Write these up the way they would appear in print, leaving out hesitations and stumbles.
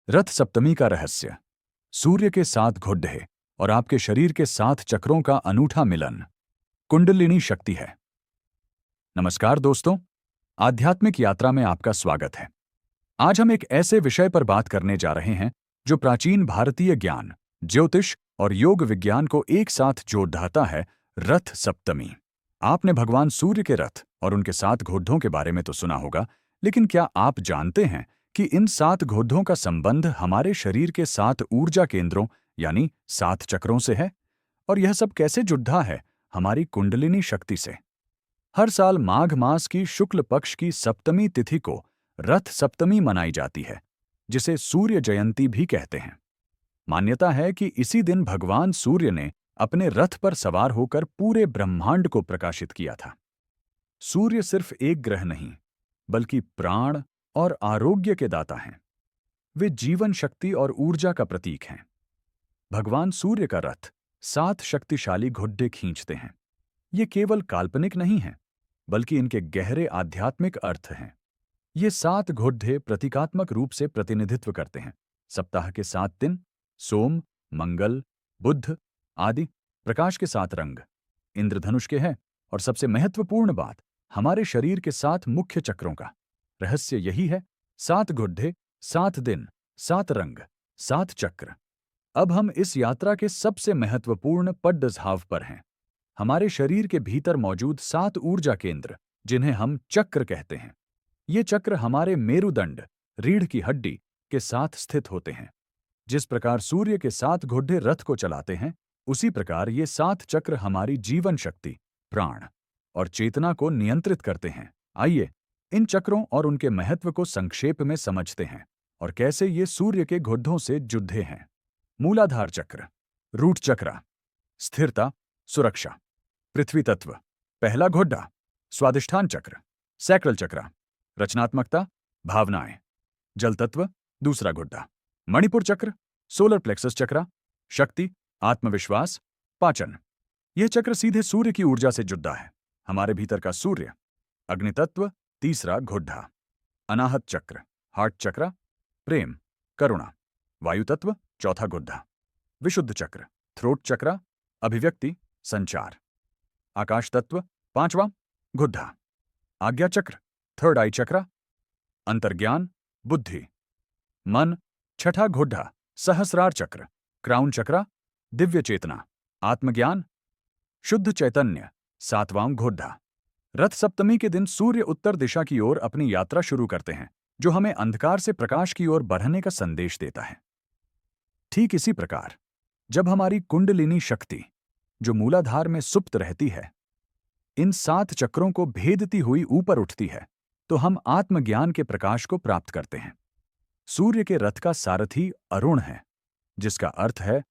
रथ सप्तमी का रहस्य। सूर्य के 7 घुड्डे और आपके शरीर के 7 चक्रों का अनूठा मिलन कुंडलिनी शक्ति है। नमस्कार दोस्तों, आध्यात्मिक यात्रा में आपका स्वागत है। आज हम एक ऐसे विषय पर बात करने जा रहे हैं जो प्राचीन भारतीय ज्ञान, ज्योतिष और योग विज्ञान को एक साथ जोड़ता है। रथ सप्तमी। आपने भगवान सूर्य के रथ और उनके 7 घुड्डों के बारे में तो सुना होगा, लेकिन क्या आप जानते हैं कि इन 7 घुड्डों का संबंध हमारे शरीर के 7 ऊर्जा केंद्रों यानी 7 चक्रों से है? और यह सब कैसे जुड़ा है हमारी कुंडलिनी शक्ति से? हर साल माघ मास की शुक्ल पक्ष की सप्तमी तिथि को रथ सप्तमी मनाई जाती है, जिसे सूर्य जयंती भी कहते हैं। मान्यता है कि इसी दिन भगवान सूर्य ने अपने रथ पर सवार होकर पूरे ब्रह्मांड को प्रकाशित किया था। सूर्य सिर्फ एक ग्रह नहीं, बल्कि प्राण और आरोग्य के दाता हैं। वे जीवन शक्ति और ऊर्जा का प्रतीक हैं। भगवान सूर्य का रथ 7 शक्तिशाली घुड्डे खींचते हैं। ये केवल काल्पनिक नहीं है, बल्कि इनके गहरे आध्यात्मिक अर्थ हैं। ये 7 घुड्डे प्रतीकात्मक रूप से प्रतिनिधित्व करते हैं सप्ताह के 7 दिन, सोम, मंगल, बुध आदि, प्रकाश के 7 रंग, इंद्रधनुष के हैं, और सबसे महत्वपूर्ण बात, हमारे शरीर के 7 मुख्य चक्रों का। रहस्य यही है, 7 घुड्डे, 7 दिन, 7 रंग, 7 चक्र। अब हम इस यात्रा के सबसे महत्वपूर्ण पड़ाव पर हैं। हमारे शरीर के भीतर मौजूद 7 ऊर्जा केंद्र, जिन्हें हम चक्र कहते हैं। ये चक्र हमारे मेरुदंड, रीढ़ की हड्डी के साथ स्थित होते हैं। जिस प्रकार सूर्य के 7 घुड्डे रथ को चलाते हैं, उसी प्रकार ये 7 चक्र हमारी जीवन शक्ति, प्राण और चेतना को नियंत्रित करते हैं। आइए इन चक्रों और उनके महत्व को संक्षेप में समझते हैं और कैसे ये सूर्य के घुड्डों से जुड़े हैं। मूलाधार चक्र, रूट चक्र, स्थिरता, सुरक्षा। पृथ्वी तत्व, पहला घुड्डा। स्वादिष्ठान चक्र, सैक्रल चक्र, रचनात्मकता, भावनाएं। जल तत्व, दूसरा घुड्डा। मणिपुर चक्र, सोलर प्लेक्सस चक्र, शक्ति, आत्मविश्वास, पाचन। यह चक्र सीधे सूर्य की ऊर्जा से जुड़ा है। हमारे भीतर का सूर्य। अग्नि तत्व, तीसरा घुड्डा। अनाहत चक्र, हार्ट चक्र, प्रेम, करुणा। वायु तत्व, चौथा घुड्डा। विशुद्ध चक्र, थ्रोट चक्र, अभिव्यक्ति, संचार। आकाश तत्व, पांचवा घुड्डा। आज्ञा चक्र, थर्ड आई चक्र, अंतर्ज्ञान, बुद्धि। मन, छठा घुड्डा। सहस्रार चक्र, क्राउन चक्र, दिव्य चेतना, आत्मज्ञान, शुद्ध चैतन्य, 7वां घुड्डा। रथ सप्तमी के दिन सूर्य उत्तर दिशा की ओर अपनी यात्रा शुरू करते हैं, जो हमें अंधकार से प्रकाश की ओर बढ़ने का संदेश देता है। ठीक इसी प्रकार, जब हमारी कुंडलिनी शक्ति, जो मूलाधार में सुप्त रहती है, इन 7 चक्रों को भेदती हुई ऊपर उठती है, तो हम आत्मज्ञान के प्रकाश को प्राप्त करते हैं। सूर्य के रथ का सारथी अरुण है, जिसका अर्थ है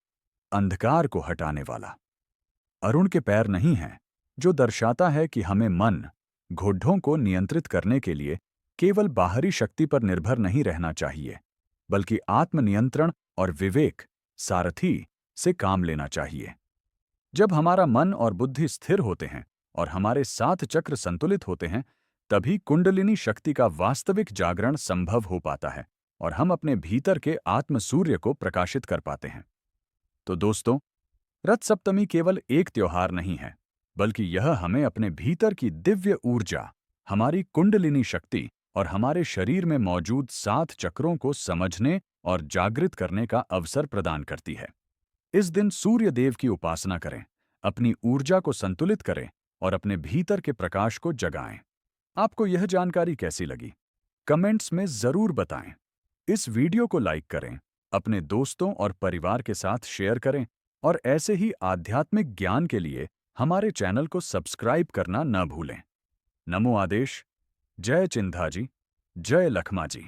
अंधकार को हटाने वाला। अरुण के पैर नहीं हैं, जो दर्शाता है कि हमें मन, घुड्डों को नियंत्रित करने के लिए केवल बाहरी शक्ति पर निर्भर नहीं रहना चाहिए, बल्कि आत्मनियंत्रण और विवेक, सारथी से काम लेना चाहिए। जब हमारा मन और बुद्धि स्थिर होते हैं और हमारे 7 चक्र संतुलित होते हैं, तभी कुंडलिनी शक्ति का वास्तविक जागरण संभव हो पाता है और हम अपने भीतर के आत्म सूर्य को प्रकाशित कर पाते हैं। तो दोस्तों, रथ सप्तमी केवल एक त्योहार नहीं है, बल्कि यह हमें अपने भीतर की दिव्य ऊर्जा, हमारी कुंडलिनी शक्ति और हमारे शरीर में मौजूद 7 चक्रों को समझने और जागृत करने का अवसर प्रदान करती है। इस दिन सूर्य देव की उपासना करें, अपनी ऊर्जा को संतुलित करें और अपने भीतर के प्रकाश को जगाएं। आपको यह जानकारी कैसी लगी? कमेंट्स में जरूर बताएं। इस वीडियो को लाइक करें, अपने दोस्तों और परिवार के साथ शेयर करें और ऐसे ही आध्यात्मिक ज्ञान के लिए हमारे चैनल को सब्सक्राइब करना न भूलें। नमो आदेश। जय चिंधा जी, जय लखमा जी।